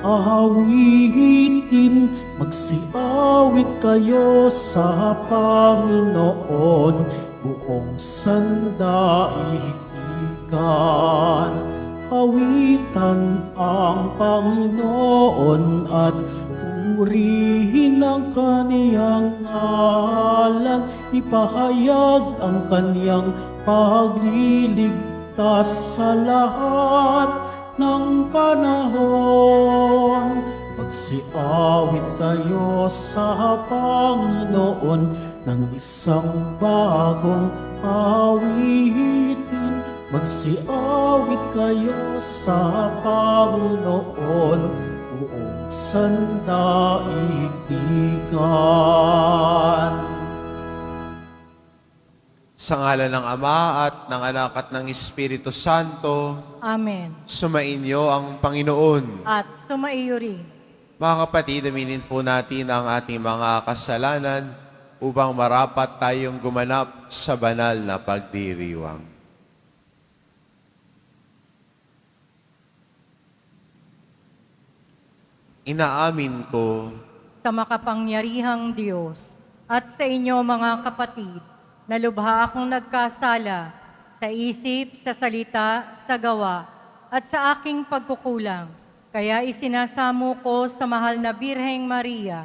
Awitin, magsiawit kayo sa Panginoon, buong sandaigdigan. Awitan ang Panginoon at purihin ang kaniyang ngalan. Ipahayag ang kaniyang pagliligtas sa lahat ng panahon. Magsiawit kayo sa Panginoon ng isang bagong awitin. Magsiawit kayo sa Panginoon, buong sandaigdigan. Sa ngalan ng Ama at ng Anak at ng Espiritu Santo, Amen. sumainyo ang Panginoon. At sumaiyo rin. Mga kapatid, aminin po natin ang ating mga kasalanan upang marapat tayong gumanap sa banal na pagdiriwang. Inaamin ko Sa makapangyarihang Diyos at sa inyo mga kapatid, na lubha akong nagkasala sa isip, sa salita, sa gawa, at sa aking pagkukulang. Kaya isinasamo ko sa mahal na Birheng Maria,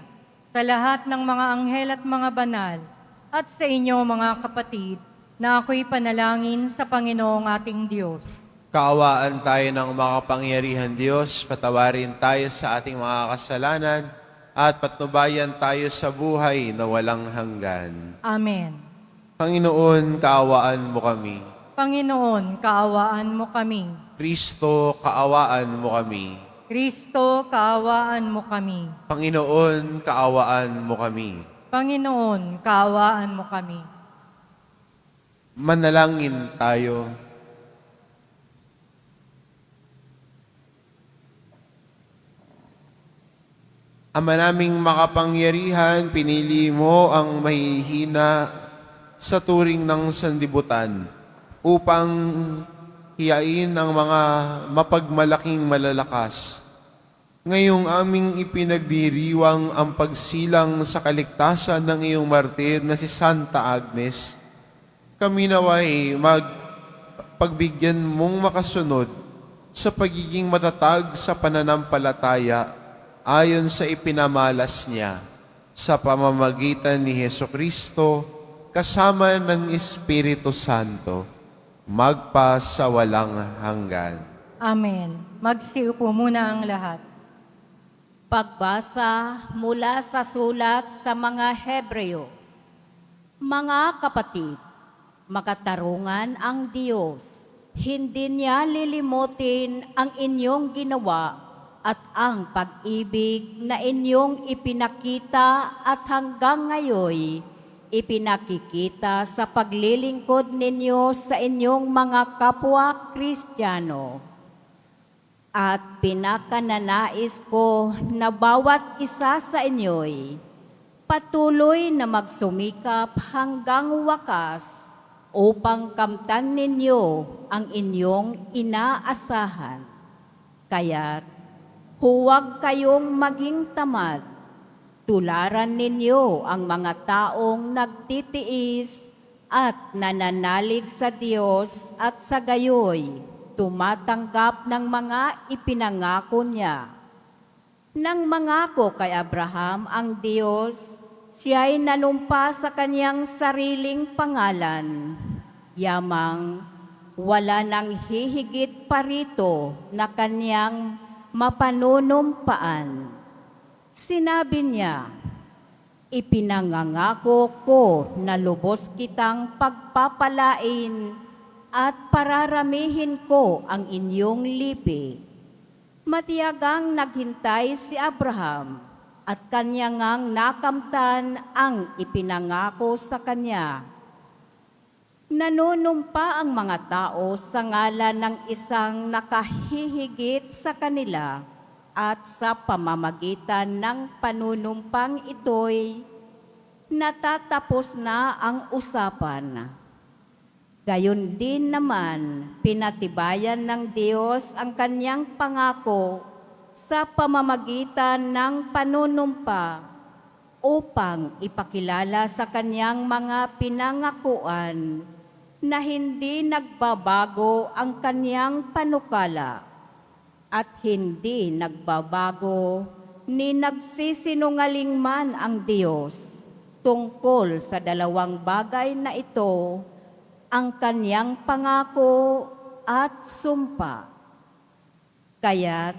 sa lahat ng mga anghel at mga banal, at sa inyo mga kapatid, na ako'y panalangin sa Panginoong ating Diyos. kaawaan tayo ng makapangyarihan Diyos, patawarin tayo sa ating mga kasalanan, at patnubayan tayo sa buhay na walang hanggan. Amen. Panginoon, kaawaan mo kami. Panginoon, kaawaan mo kami. Kristo, kaawaan mo kami. Kristo, kaawaan mo kami. Panginoon, kaawaan mo kami. Panginoon, kaawaan mo kami. Manalangin tayo. Ama naming makapangyarihan, pinili mo ang mahihina sa turing ng sanlibutan upang hiyain ang mga mapagmalaking malalakas. Ngayong aming ipinagdiriwang ang pagsilang sa kaligtasan ng iyong martir na si Santa Agnes, kami naway pagbigyan mong makasunod sa pagiging matatag sa pananampalataya ayon sa ipinamalas niya sa pamamagitan ni Hesukristo kasama ng Espiritu Santo, magpa sa walang hanggan. Amen. Magsiupo muna ang lahat. Pagbasa mula sa sulat sa mga Hebreo. Mga kapatid, makatarungan ang Diyos. Hindi niya lilimutin ang inyong ginawa at ang pag-ibig na inyong ipinakita at hanggang ngayon ipinakikita sa paglilingkod ninyo sa inyong mga kapwa Kristiyano. At pinakananais ko na bawat isa sa inyo'y patuloy na magsumikap hanggang wakas upang kamtan ninyo ang inyong inaasahan. Kaya't huwag kayong maging tamad. Tularan ninyo ang mga taong nagtitiis at nananalig sa Diyos at sa gayoy tumatanggap ng mga ipinangako niya. Nang mangako kay Abraham ang Diyos, siya'y nanumpa sa kanyang sariling pangalan. Yamang wala nang hihigit pa rito na kanyang mapanunumpaan. Sinabi niya, ipinangangako ko na lubos kitang pagpapalain at pararamihin ko ang inyong lipi. Matiyagang naghintay si Abraham at kanya ngang nakamtan ang ipinangako sa kanya. Nanunumpa ang mga tao sa ngalan ng isang nakahihigit sa kanila at sa pamamagitan ng panunumpang ito'y natatapos na ang usapan. Gayon din naman, pinatibayan ng Diyos ang kanyang pangako sa pamamagitan ng panunumpa upang ipakilala sa kanyang mga pinangakuan na hindi nagbabago ang kanyang panukala at hindi nagbabago ni nagsisinungaling man ang Diyos tungkol sa dalawang bagay na ito, ang kanyang pangako at sumpa. Kaya't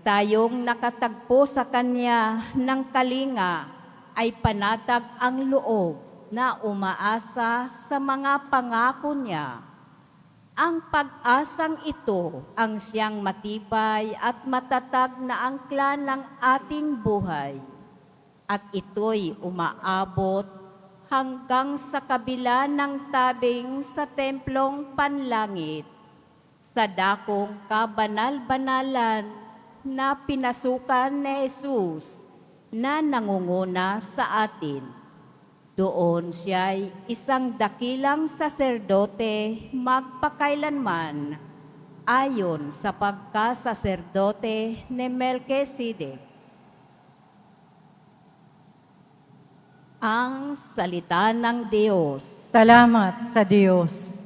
tayong nakatagpo sa Kanya ng kalinga ay panatag ang loob na umaasa sa mga pangako Niya. Ang pag-asang ito ang siyang matibay at matatag na angkla ng ating buhay. At ito'y umaabot hanggang sa kabila ng tabing sa templong panlangit, sa dakong kabanal-banalan na pinasukan ni Jesus na nangunguna sa atin. Doon siya'y isang dakilang saserdote magpakailanman ayon sa pagkasaserdote ni Melchizedek. Ang salita ng Diyos. Salamat sa Diyos.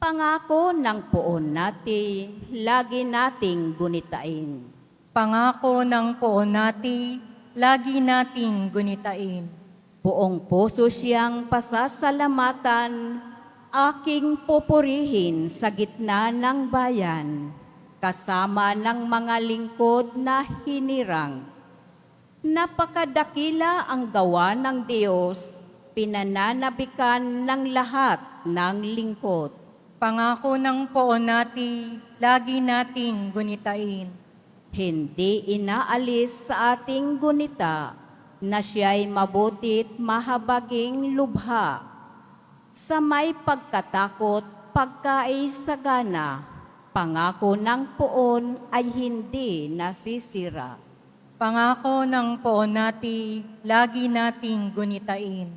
Pangako ng poon natin, lagi nating gunitain. Pangako ng poon natin, lagi nating gunitain. Buong puso siyang pasasalamatan, aking pupurihin sa gitna ng bayan, kasama ng mga lingkod na hinirang. Napakadakila ang gawa ng Diyos, pinananabikan ng lahat ng lingkod. Pangako ng poon natin, lagi nating gunitain. Hindi inaalis sa ating gunita na siya'y mabutit mahabaging lubha. Sa may pagkatakot, pagkaisagana, pangako ng poon ay hindi nasisira. Pangako ng poon natin, lagi nating gunitain.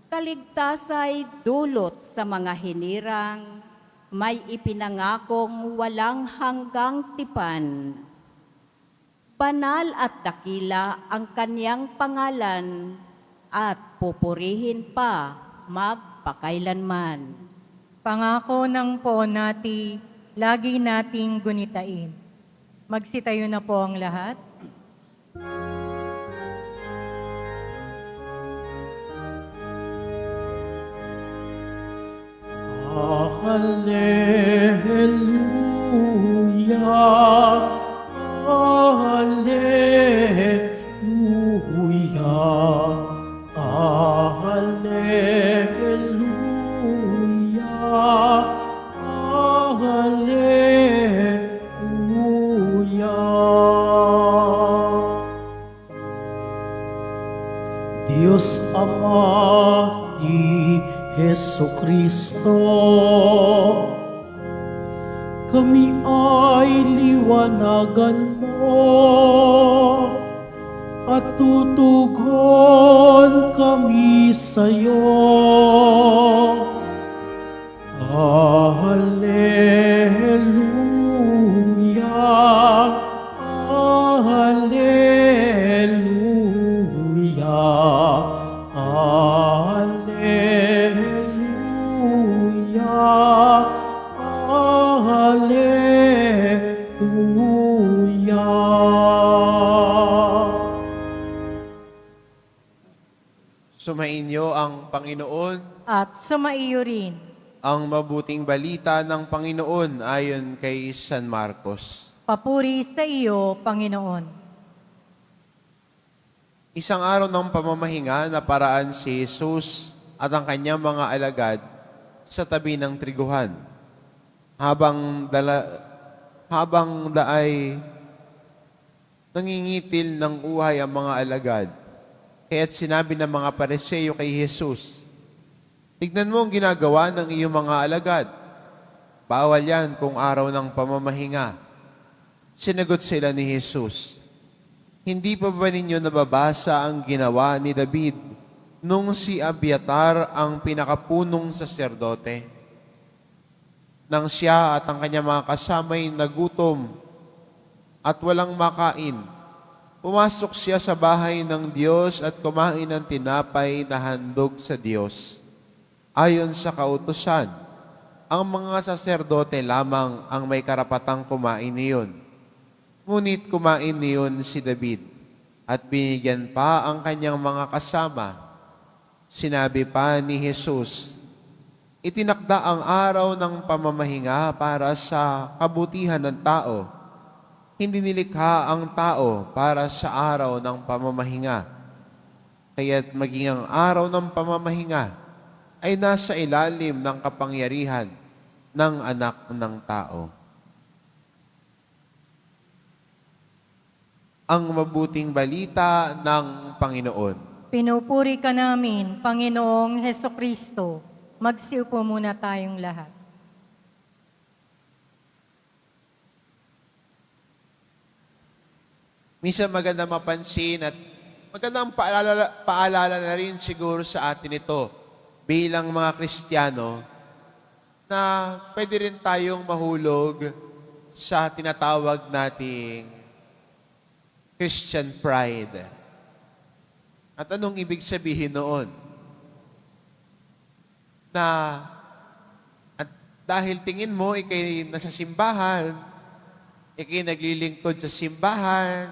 Kaligtasay dulot sa mga hinirang, may ipinangakong walang hanggang tipan. Banal at dakila ang kanyang pangalan at pupurihin pa magpakailanman. Pangako ng poon natin, lagi nating gunitain. Magsitayo na po ang lahat. Hallelujah, Hallelujah, Hallelujah, Hallelujah. Diyos Ama ni Jesucristo, kami ay liwanagan mo at tutugon kami sa iyo. Hallelujah, Hallelujah, Hallelujah, Hallelujah. Sumainyo ang Panginoon, At sumaiyo rin. ang mabuting balita ng Panginoon ayon kay San Marcos. Papuri sa iyo, Panginoon. Isang araw ng pamamahinga na paraan si Jesus at ang kanyang mga alagad sa tabi ng triguhan. Habang daay nangingitil ng uhay ang mga alagad. Kaya't sinabi ng mga Pariseo kay Jesus, "Tignan mo ang ginagawa ng iyong mga alagad. Bawal yan kung araw ng pamamahinga." Sinagot sila ni Jesus, "Hindi pa ba ninyo nababasa ang ginawa ni David nung si Abiatar ang pinakapunong saserdote? Nang siya at ang kanyang mga kasamay nagutom at walang makain, pumasok siya sa bahay ng Diyos at kumain ng tinapay na handog sa Diyos. Ayon sa kautusan, ang mga saserdote lamang ang may karapatang kumain niyon. Ngunit kumain niyon si David at binigyan pa ang kanyang mga kasama. Sinabi pa ni Jesus, itinakda ang araw ng pamamahinga para sa kabutihan ng tao. Hindi nilikha ang tao para sa araw ng pamamahinga. Kaya't maging ang araw ng pamamahinga ay nasa ilalim ng kapangyarihan ng anak ng tao. Ang mabuting balita ng Panginoon. Pinupuri ka namin, Panginoong Hesukristo. Magsiupo muna tayong lahat. Minsan maganda mapansin at magandang paalala na rin siguro sa atin ito bilang mga Kristiyano na pwede rin tayong mahulog sa tinatawag nating Christian pride. At anong ibig sabihin noon? Na at dahil tingin mo ikay nasa simbahan, ikay naglilingkod sa simbahan,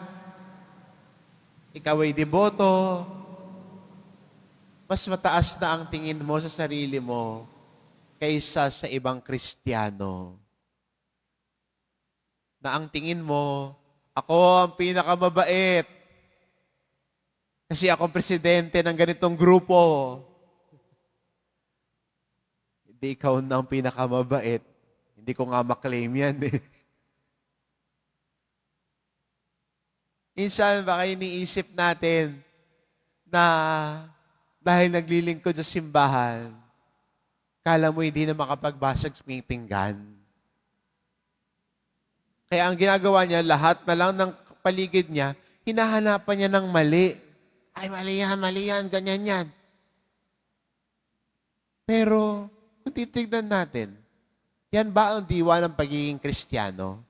ikaw ay deboto, mas mataas na ang tingin mo sa sarili mo kaysa sa ibang Kristiyano. Na ang tingin mo, ako ang pinakamabait. Kasi ako presidente ng ganitong grupo. Hindi ikaw na ang pinakamabait. Hindi ko nga maklaim yan eh. Minsan, baka iniisip natin na dahil naglilingkod sa simbahan, kala mo hindi na makapagbasag sa pinggan. Kaya ang ginagawa niya, lahat na lang ng paligid niya, hinahanapan niya ng mali. Ay, mali yan, ganyan yan. Pero, kung titignan natin, yan ba ang diwa ng pagiging Kristiyano?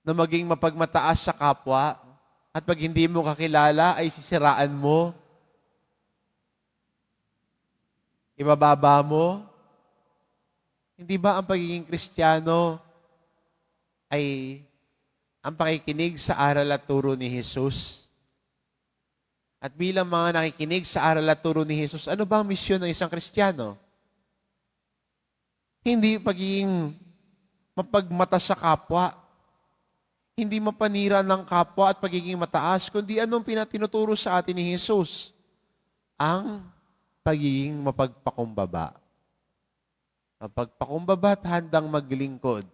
Na maging mapagmataas sa kapwa at pag hindi mo kakilala ay sisiraan mo, ibababa mo. Hindi ba ang pagiging Kristiyano ay ang pakikinig sa aral at turo ni Jesus? At bilang mga nakikinig sa aral at turo ni Jesus, ano ba ang misyon ng isang Kristiyano? Hindi pagiging mapagmata sa kapwa, hindi mapanira ng kapwa at pagiging mataas, kundi anong tinuturo sa atin ni Jesus? Ang pagiging mapagpakumbaba. Mapagpakumbaba at handang maglingkod.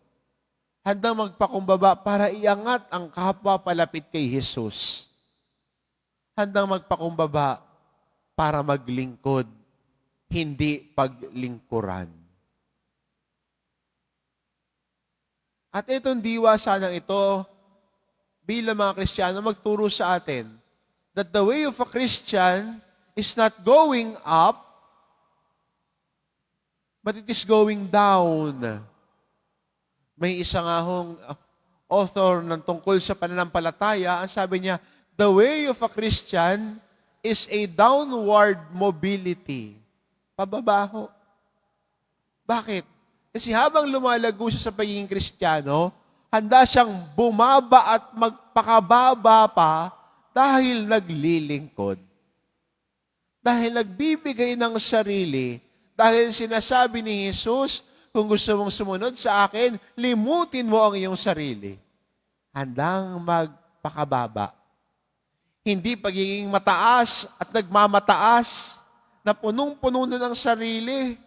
Handang magpakumbaba para iangat ang kapwa palapit kay Jesus. Handang magpakumbaba para maglingkod, hindi paglingkuran. At itong diwa sanang ito, bilang mga Kristiyano, magturo sa atin that the way of a Christian is not going up, but it is going down. May isa nga hong author ng tungkol sa pananampalataya, ang sabi niya, the way of a Christian is a downward mobility. Pababaho. Bakit? Kasi habang lumalago siya sa pagiging Kristiyano, handa siyang bumaba at magpakababa pa dahil naglilingkod. Dahil nagbibigay ng sarili, dahil sinasabi ni Jesus, kung gusto mong sumunod sa akin, limutin mo ang iyong sarili. Handang magpakababa. Hindi pagiging mataas at nagmamataas na punong-puno na ng sarili,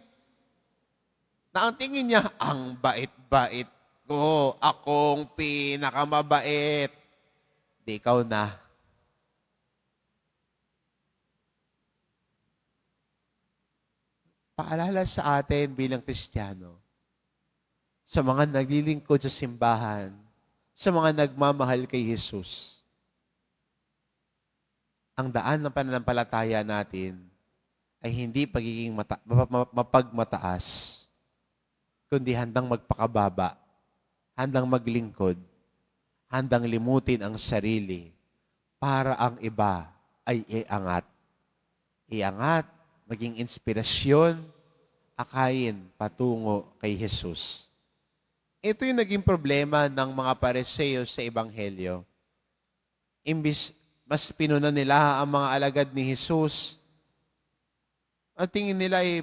na ang tingin niya, ang bait-bait ko, akong pinakamabait. Di ikaw na. Paalala sa atin bilang Kristiyano, sa mga naglilingkod sa simbahan, sa mga nagmamahal kay Jesus, ang daan ng pananampalataya natin ay hindi pagiging mapagmataas, kundi handang magpakababa, handang maglingkod, handang limutin ang sarili para ang iba ay iangat. Iangat, maging inspirasyon, akayin patungo kay Jesus. Ito yung naging problema ng mga Pariseo sa Ebanghelyo. Imbis mas pinuna nila ang mga alagad ni Jesus, ang tingin nila ay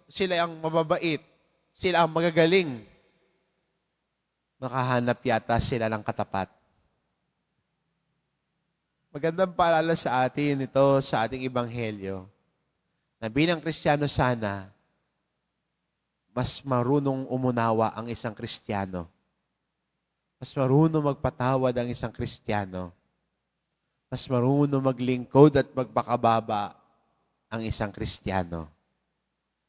sila ang mababait, sila ang magagaling. Nakahanap yata sila ng katapat. Magandang paalala sa atin ito sa ating Ebanghelyo na bilang Kristiyano sana, mas marunong umunawa ang isang Kristiyano. Mas marunong magpatawad ang isang Kristiyano. Mas marunong maglingkod at magpakababa ang isang Kristiyano.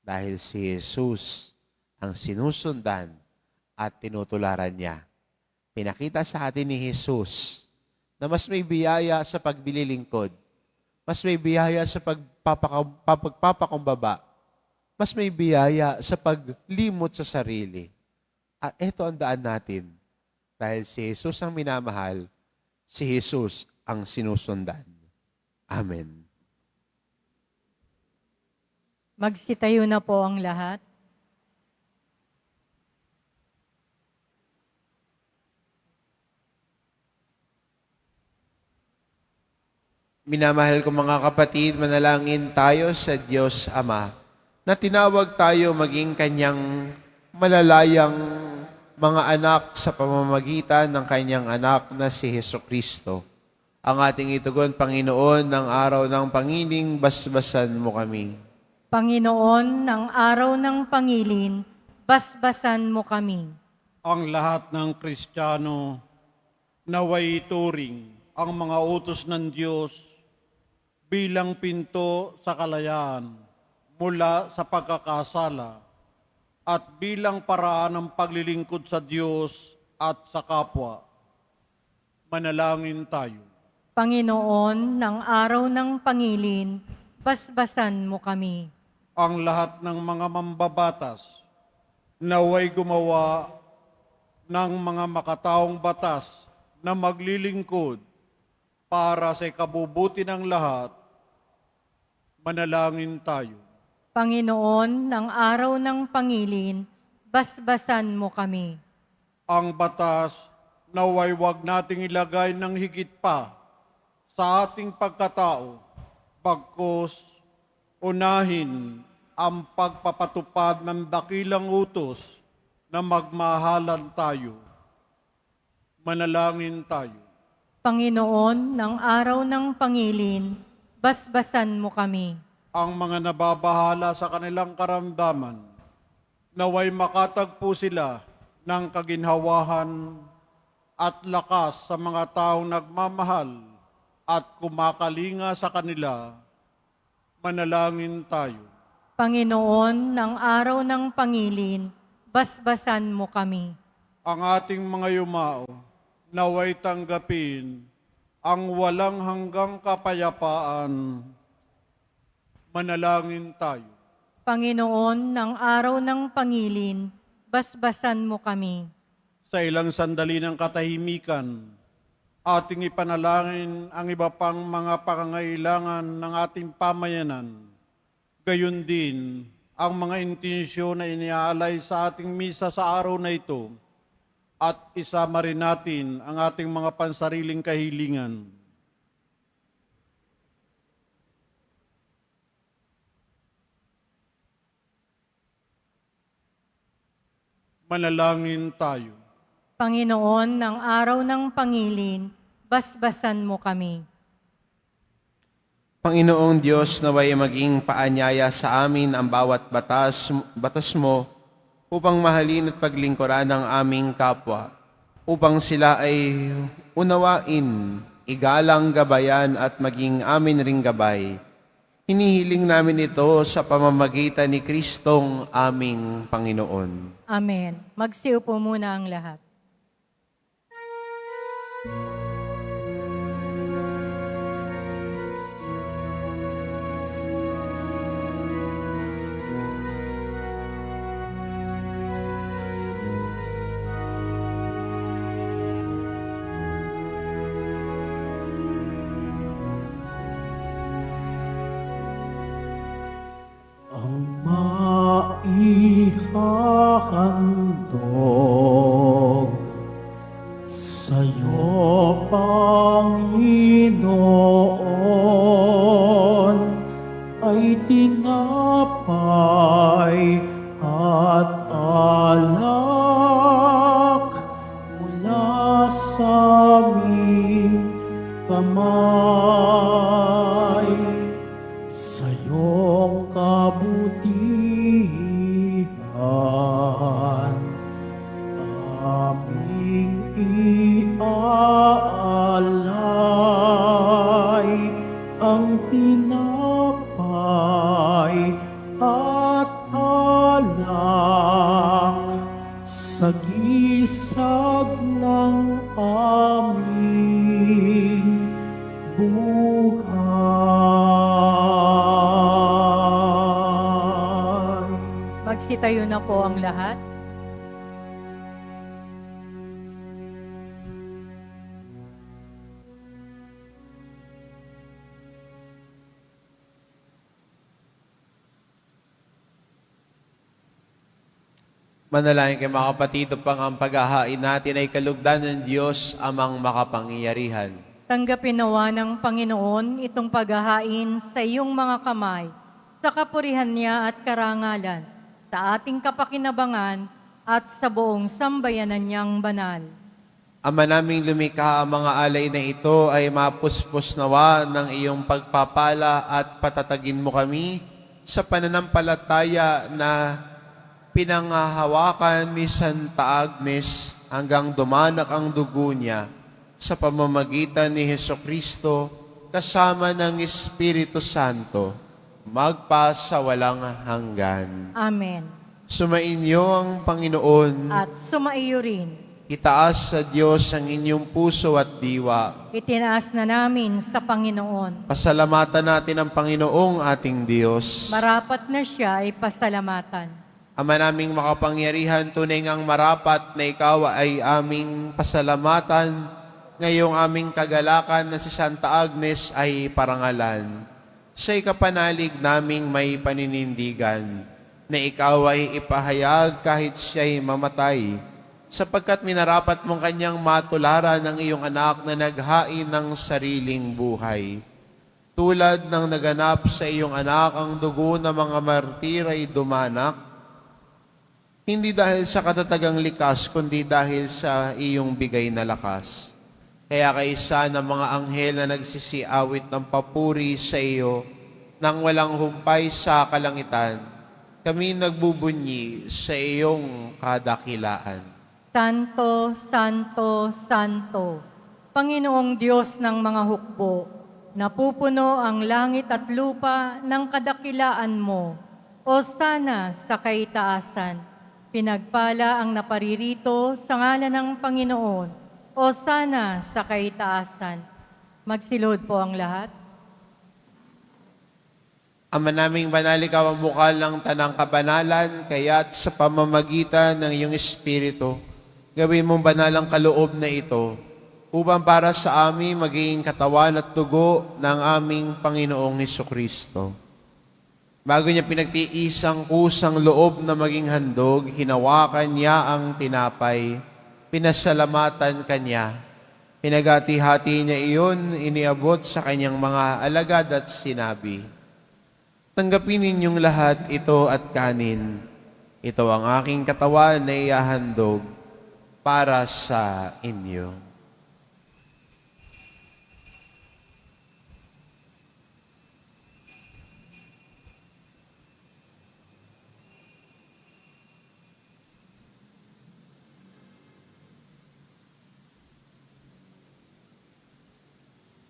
Dahil si Jesus ang sinusundan at tinutularan niya. Pinakita sa atin ni Jesus na mas may biyaya sa pagbililingkod, mas may biyaya sa pagpapakumbaba, mas may biyaya sa paglimot sa sarili. At ito ang daan natin. Dahil si Jesus ang minamahal, si Jesus ang sinusundan. Amen. Magsitayo na po ang lahat. Minamahal ko mga kapatid, manalangin tayo sa Diyos Ama na tinawag tayo maging kanyang malalayang mga anak sa pamamagitan ng kanyang anak na si Jesucristo. Ang ating itugon, Panginoon, ng araw ng pangiling, basbasan mo kami. Panginoon, ng araw ng pangilin, basbasan mo kami. Ang lahat ng Kristiyano naway ituring ang mga utos ng Diyos bilang pinto sa kalayaan mula sa pagkakasala at bilang paraan ng paglilingkod sa Diyos at sa kapwa. Manalangin tayo. Panginoon, ng araw ng pangilin, basbasan mo kami. Ang lahat ng mga mambabatas naway gumawa ng mga makataong batas na maglilingkod para sa ikabubuti ng lahat. Manalangin tayo. Panginoon, ng araw ng pangilin, basbasan mo kami. Ang batas naway wag nating ilagay ng higit pa sa ating pagkatao, bagkus unahin ang pagpapatupad ng dakilang utos na magmahalan tayo. Manalangin tayo. Panginoon, ng araw ng pangilin, basbasan mo kami. Ang mga nababahala sa kanilang karamdaman, naway makatagpo sila ng kaginhawahan at lakas sa mga taong nagmamahal at kumakalinga sa kanila. Manalangin tayo. Panginoon, ng araw ng pangilin, basbasan mo kami. Ang ating mga yumao, naway tanggapin ang walang hanggang kapayapaan. Manalangin tayo. Panginoon, ng araw ng pangilin, basbasan mo kami. Sa ilang sandali ng katahimikan, ating ipanalangin ang iba pang mga pangangailangan ng ating pamayanan. Gayon din ang mga intensyon na iniaalay sa ating misa sa araw na ito at isama rin natin ang ating mga pansariling kahilingan. Manalangin tayo. Panginoon, ng araw ng pangilin, basbasan mo kami. Panginoong Diyos, naway maging paanyaya sa amin ang bawat batas mo upang mahalin at paglingkuran ang aming kapwa, upang sila ay unawain, igalang, gabayan at maging amin ring gabay. Hinihiling namin ito sa pamamagitan ni Kristong aming Panginoon. Amen. Magsiupo muna ang lahat. handog. Sa'yo, Panginoon, ay tinapay at alak mula sa aming kamay. Sa iyong kabutihan, aming iaalay ang tinapay at alak sa gisag ng aming buhay. Magsitayo na po ang lahat. Manalangin kay mga kapatid upang ang paghahain natin ay kalugdan ng Diyos amang makapangyarihan. Tanggapin nawa ng Panginoon itong paghahain sa iyong mga kamay, sa kapurihan niya at karangalan, sa ating kapakinabangan at sa buong sambayanan niyang banal. Ama naming lumikha, ang mga alay na ito ay mapuspos nawa ng iyong pagpapala at patatagin mo kami sa pananampalataya na pinanghahawakan ni Santa Agnes hanggang dumanak ang dugo niya sa pamamagitan ni Hesukristo kasama ng Espiritu Santo, magpa sa walang hanggan. Amen. Sumainyo ang Panginoon. At sumaiyo rin. Itaas sa Diyos ang inyong puso at diwa. Itinaas na namin sa Panginoon. Pasalamatan natin ang Panginoong ating Diyos. Marapat na siya ay pasalamatan. Ama naming makapangyarihan, tunay ngang marapat na ikaw ay aming pasalamatan. Ngayong aming kagalakan na si Santa Agnes ay parangalan. Siya'y kapanalig naming may paninindigan, na ikaw ay ipahayag kahit siya'y mamatay, sapagkat minarapat mong kanyang matularan ng iyong anak na naghain ng sariling buhay. Tulad ng naganap sa iyong anak, ang dugo ng mga martir ay dumanak, hindi dahil sa katatagang likas, kundi dahil sa iyong bigay na lakas. Kaya kaisa ng mga anghel na nagsisiawit ng papuri sa iyo, nang walang humpay sa kalangitan, kami nagbubunyi sa iyong kadakilaan. Santo, Santo, Santo, Panginoong Diyos ng mga hukbo, napupuno ang langit at lupa ng kadakilaan mo, o sana sa kaitaasan. Pinagpala ang naparirito sa ngalan ng Panginoon, o sana sa kaitaasan. Magsilod po ang lahat. Ama naming banal, ikaw ang bukal ng tanang kabanalan, kaya't sa pamamagitan ng iyong Espiritu, gawin mong banal ang kaloob na ito, upang para sa amin maging katawan at dugo ng aming Panginoong Hesukristo. Bago niya pinagtiis ang kusang loob na maging handog, hinawakan niya ang tinapay, pinasalamatan kanya. Pinagati-hati niya iyon, iniabot sa kanyang mga alagad at sinabi, "Tanggapin ninyong lahat ito at kanin. Ito ang aking katawan na ihahandog para sa inyo."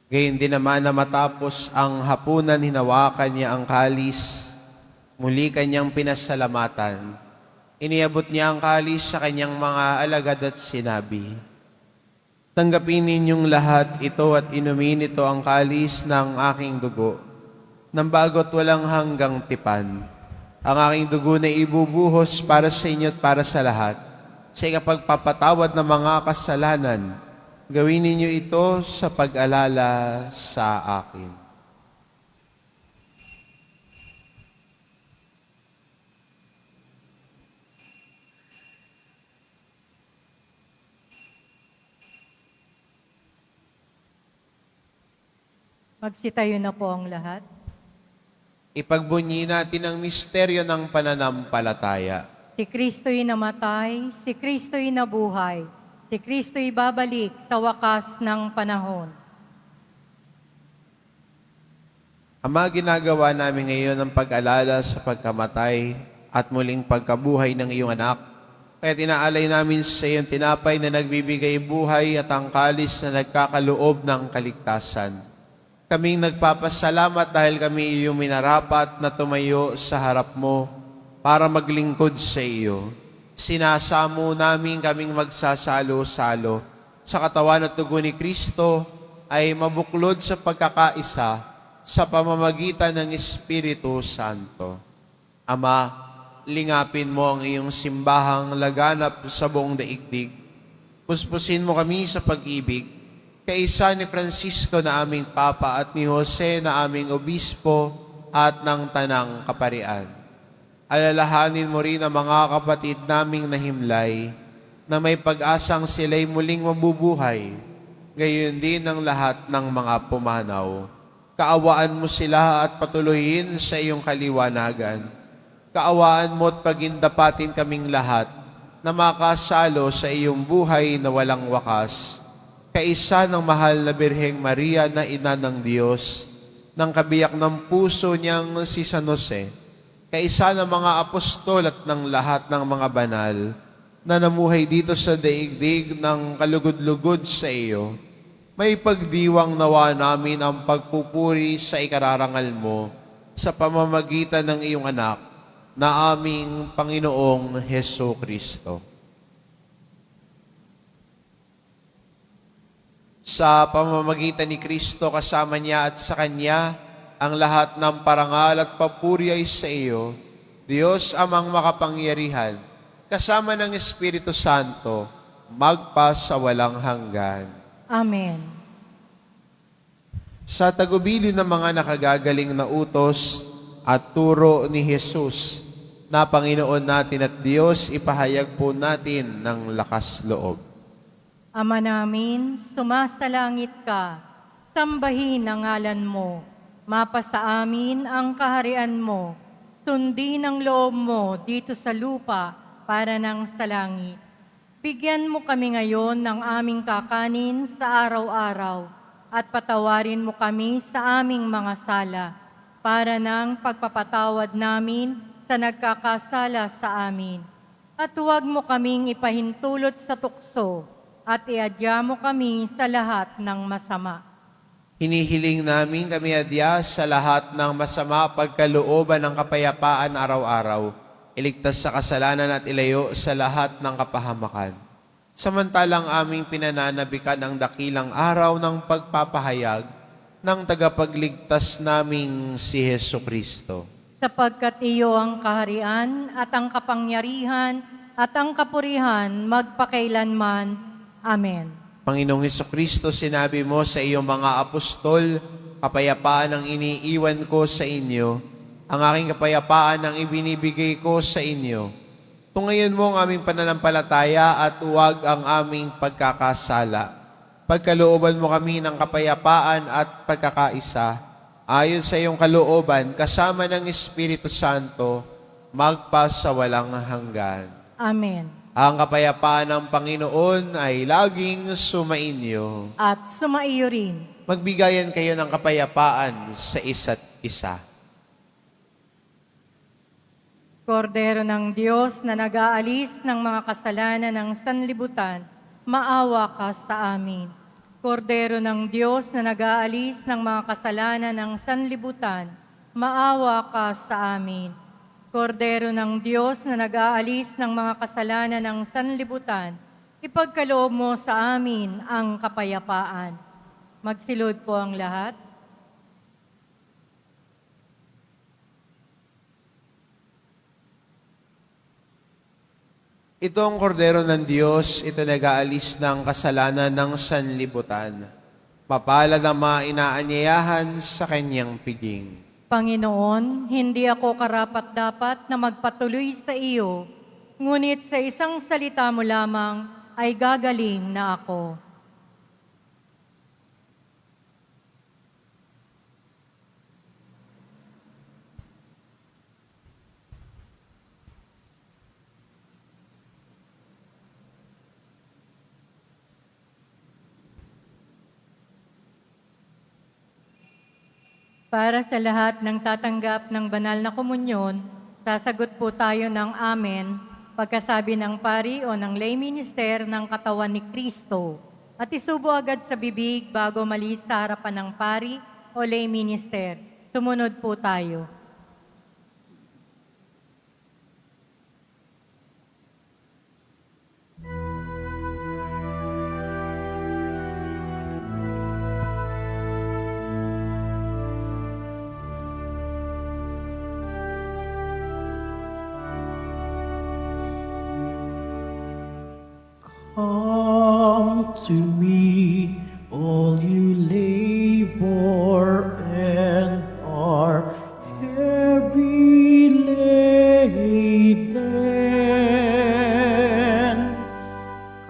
Gayun din naman na matapos ang hapunan, hinawakan niya ang kalis, muli kanyang pinasalamatan. Iniabot niya ang kalis sa kanyang mga alagad at sinabi, "Tanggapin ninyong lahat ito at inumin ito ang kalis ng aking dugo, ng bago't walang hanggang tipan. Ang aking dugo na ibubuhos para sa inyo at para sa lahat, sa ikapagpapatawad ng mga kasalanan. Gawin ninyo ito sa pag-alala sa akin." Magsitayo na po ang lahat. Ipagbunyi natin ang misteryo ng pananampalataya. Si Kristo'y namatay, si Kristo'y nabuhay, si Kristo'y babalik sa wakas ng panahon. Ama, ginagawa namin ngayon ang pag-alala sa pagkamatay at muling pagkabuhay ng iyong anak. Kaya tinaalay namin sa iyong tinapay na nagbibigay buhay at ang kalis na nagkakaloob ng kaligtasan. Kaming nagpapasalamat dahil kami iyong minarapat na tumayo sa harap mo para maglingkod sa iyo. Sinasamo namin kaming magsasalo-salo sa katawan at dugo ni Kristo ay mabuklod sa pagkakaisa sa pamamagitan ng Espiritu Santo. Ama, lingapin mo ang iyong simbahang laganap sa buong daigdig. Puspusin mo kami sa pag-ibig, kaisa ni Francisco na aming Papa at ni Jose na aming Obispo at ng Tanang Kaparian. Alalahanin mo rin ang mga kapatid naming nahimlay na may pag-asang sila'y muling mabubuhay, gayon din ang lahat ng mga pumanaw. Kaawaan mo sila at patuloyin sa iyong kaliwanagan. Kaawaan mo at pagindapatin kaming lahat na makasalo sa iyong buhay na walang wakas. Kaisa ng mahal na Birheng Maria na Ina ng Diyos, ng kabiyak ng puso niyang si San Jose, kaisa ng mga apostol at ng lahat ng mga banal na namuhay dito sa daigdig ng kalugod-lugod sa iyo, may pagdiwang nawa namin ang pagpupuri sa ikararangal mo sa pamamagitan ng iyong anak na aming Panginoong Heso Kristo. Sa pamamagitan ni Kristo kasama niya at sa Kanya, ang lahat ng parangal at papuri ay sa iyo, Diyos amang makapangyarihan, kasama ng Espiritu Santo, magpa sa walang hanggan. Amen. Sa tagubilin ng mga nakagagaling na utos at turo ni Jesus, na Panginoon natin at Diyos, ipahayag po natin ng lakas loob. Ama namin, sumasalangit ka, sambahin ang ngalan mo, mapasa amin ang kaharian mo, sundin ang loob mo dito sa lupa para nang sa langit. Bigyan mo kami ngayon ng aming kakanin sa araw-araw at patawarin mo kami sa aming mga sala para ng pagpapatawad namin sa nagkakasala sa amin. At huwag mo kaming ipahintulot sa tukso at iadya mo kami sa lahat ng masama. Hinihiling namin kami adya sa lahat ng masama pagkalooban ng kapayapaan araw-araw, iligtas sa kasalanan at ilayo sa lahat ng kapahamakan. Samantalang aming pinananabikan ang dakilang araw ng pagpapahayag ng tagapagligtas naming si Heso Kristo. Sapagkat iyo ang kaharian at ang kapangyarihan at ang kapurihan magpakailanman. Amen. Panginoong Heso Kristo, sinabi mo sa iyong mga apostol, kapayapaan ang iniiwan ko sa inyo, ang aking kapayapaan ang ibinibigay ko sa inyo. Tungayan mo ang aming pananampalataya at huwag ang aming pagkakasala. Pagkalooban mo kami ng kapayapaan at pagkakaisa, ayon sa iyong kalooban, kasama ng Espiritu Santo, magpa sa walang hanggan. Amen. Ang kapayapaan ng Panginoon ay laging sumainyo. At sumaiyo rin. Magbigayan kayo ng kapayapaan sa isa't isa. Kordero ng Diyos na nag-aalis ng mga kasalanan ng sanlibutan, maawa ka sa amin. Kordero ng Diyos na nag-aalis ng mga kasalanan ng sanlibutan, maawa ka sa amin. Kordero ng Diyos na nag-aalis ng mga kasalanan ng sanlibutan, ipagkaloob mo sa amin ang kapayapaan. Magsilod po ang lahat. Itong kordero ng Diyos, ito nag-aalis ng kasalanan ng sanlibutan. Mapalad ang mga inaanyayahan sa kanyang piging. Panginoon, hindi ako karapat-dapat na magpatuloy sa iyo, ngunit sa isang salita mo lamang ay gagaling na ako. Para sa lahat ng tatanggap ng banal na komunyon, sasagot po tayo ng amen pagkasabi ng pari o ng lay minister ng katawan ni Kristo at isubo agad sa bibig bago malis sa harapan ng pari o lay minister. Sumunod po tayo. Come to me, all you labor and are heavy laden.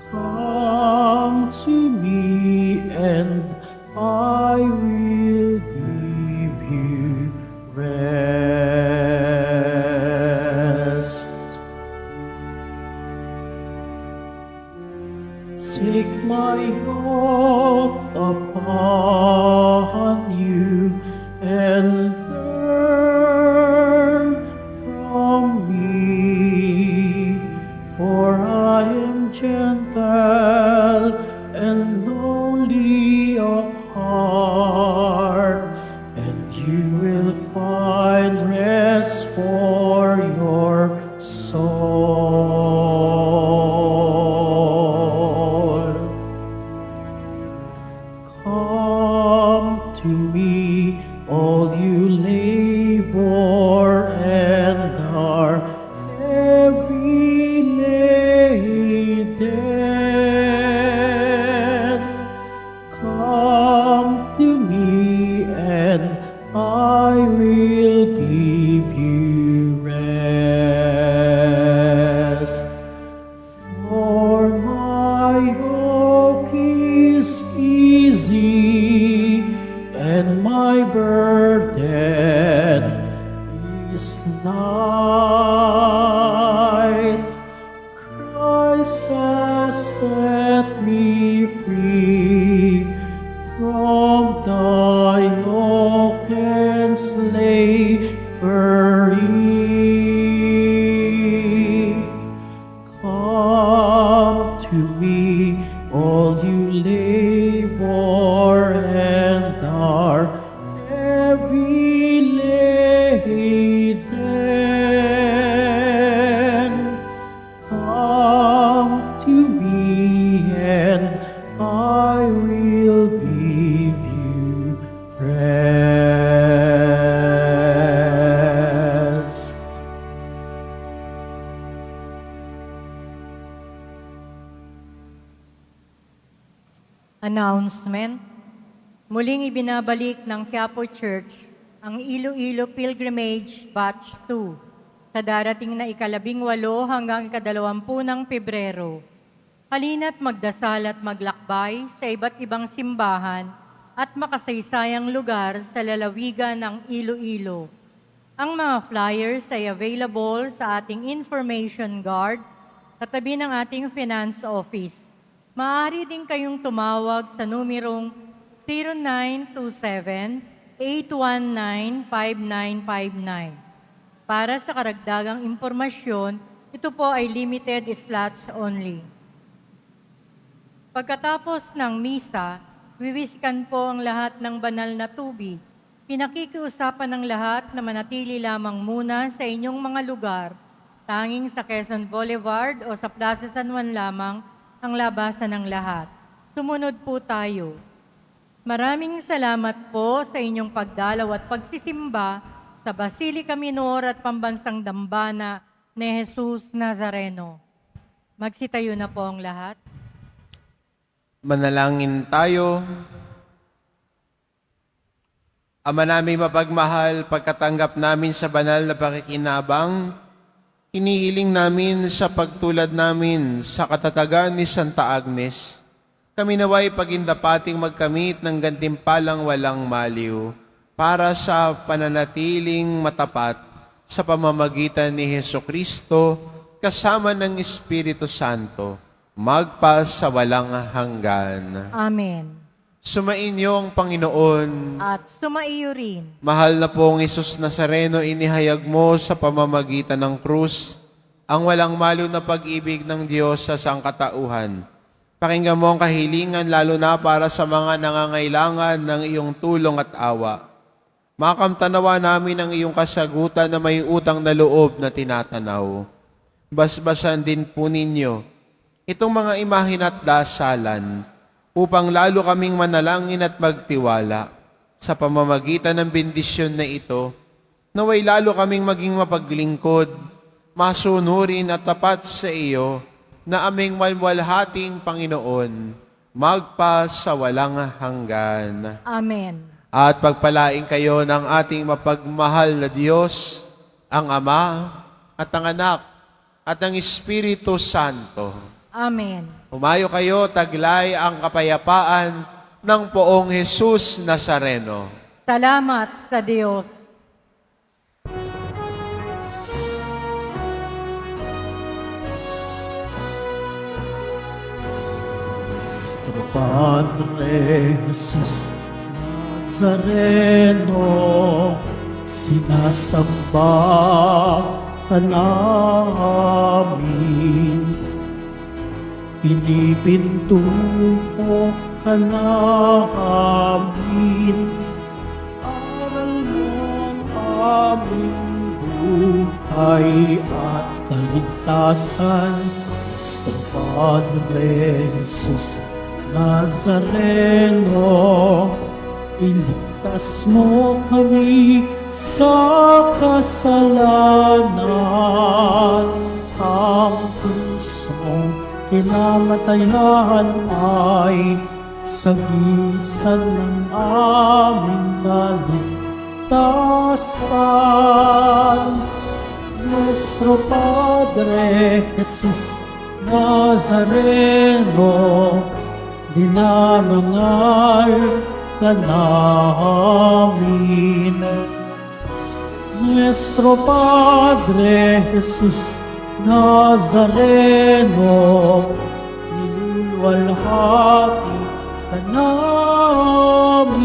Come to me, and I will give you rest. Take my yoke upon you and learn from me, for I am gentle and lowly of heart, and you will find rest for your soul. Come to me, all you labor and are heavy laden. Come to me, and I will give you rest. For my yoke is easy and my burden is light. Christ has set me free from the yoke and slavery. Come to me, all you labor and are heavy laden. Come to me, and I will give you rest. Announcement. Muling ibinabalik ng Quiapo Church ang Iloilo Pilgrimage Batch 2 sa darating na ika-18 hanggang ika-20 ng Pebrero. Halina't magdasal at maglakbay sa iba't ibang simbahan at makasaysayang lugar sa lalawigan ng Iloilo. Ang mga flyers ay available sa ating information guard katabi ng ating finance office. Maaari din kayong tumawag sa numerong 0927-819-5959. Para sa karagdagang impormasyon, ito po ay limited slots only. Pagkatapos ng misa, wiwiskan po ang lahat ng banal na tubig. Pinakikiusapan ng lahat na manatili lamang muna sa inyong mga lugar, tanging sa Quezon Boulevard o sa Plaza San Juan lamang ang labasan ng lahat. Sumunod po tayo. Maraming salamat po sa inyong pagdalaw at pagsisimba sa Basilica Minor at Pambansang Dambana ni Jesus Nazareno. Magsitayo na po ang lahat. Manalangin tayo. Ama namin mapagmahal, pagkatanggap namin sa banal na pakikinabang, hinihiling namin sa pagtulad namin sa katatagan ni Santa Agnes. Kami naway pagindapating magkamit ng gantimpalang walang maliw para sa pananatiling matapat sa pamamagitan ni Hesukristo kasama ng Espiritu Santo, magpa sa walang hanggan. Amen. Sumainyo ang Panginoon. At sumaiyo rin. Mahal na pong Isus Nazareno, inihayag mo sa pamamagitan ng krus ang walang malo na pag-ibig ng Diyos sa sangkatauhan. Pakinggan mo ang kahilingan lalo na para sa mga nangangailangan ng iyong tulong at awa. Makamtanawa namin ang iyong kasagutan na may utang na loob na tinatanaw. Basbasan din po ninyo itong mga imahin at dasalan upang lalo kaming manalangin at magtiwala sa pamamagitan ng bendisyon na ito, naway lalo kaming maging mapaglingkod, masunurin at tapat sa iyo na aming malwalhating Panginoon, magpa sa walang hanggan. Amen. At pagpalain kayo ng ating mapagmahal na Diyos, ang Ama at ang Anak at ang Espiritu Santo. Amen. Humayo kayo, taglay ang kapayapaan ng poong Jesus Nazareno. Salamat sa Diyos. Nuestro Padre Jesus Nazareno, sinasamba ka namin. Pinipintuho ka namin, aral mo ang aming buhay at kaligtasan. Nuestro Padre Jesus Nazareno, iligtas mo kami sa kasalanan. Ang pusong kinamatayan ay sagisan ng aming kaligtasan. Nuestro Padre Jesus Nazareno, dinarangal ka namin. Nuestro Padre Jesus Nazareno, nilulwalhati ka namin.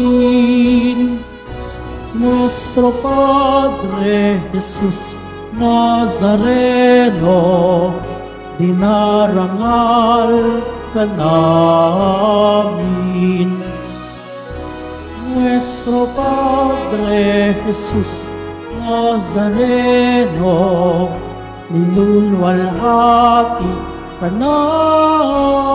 Nuestro Padre Jesus Nazareno, dinarangal ka namin. Nuestro Padre Jesus Nazareno, nilulwalhati ka namin.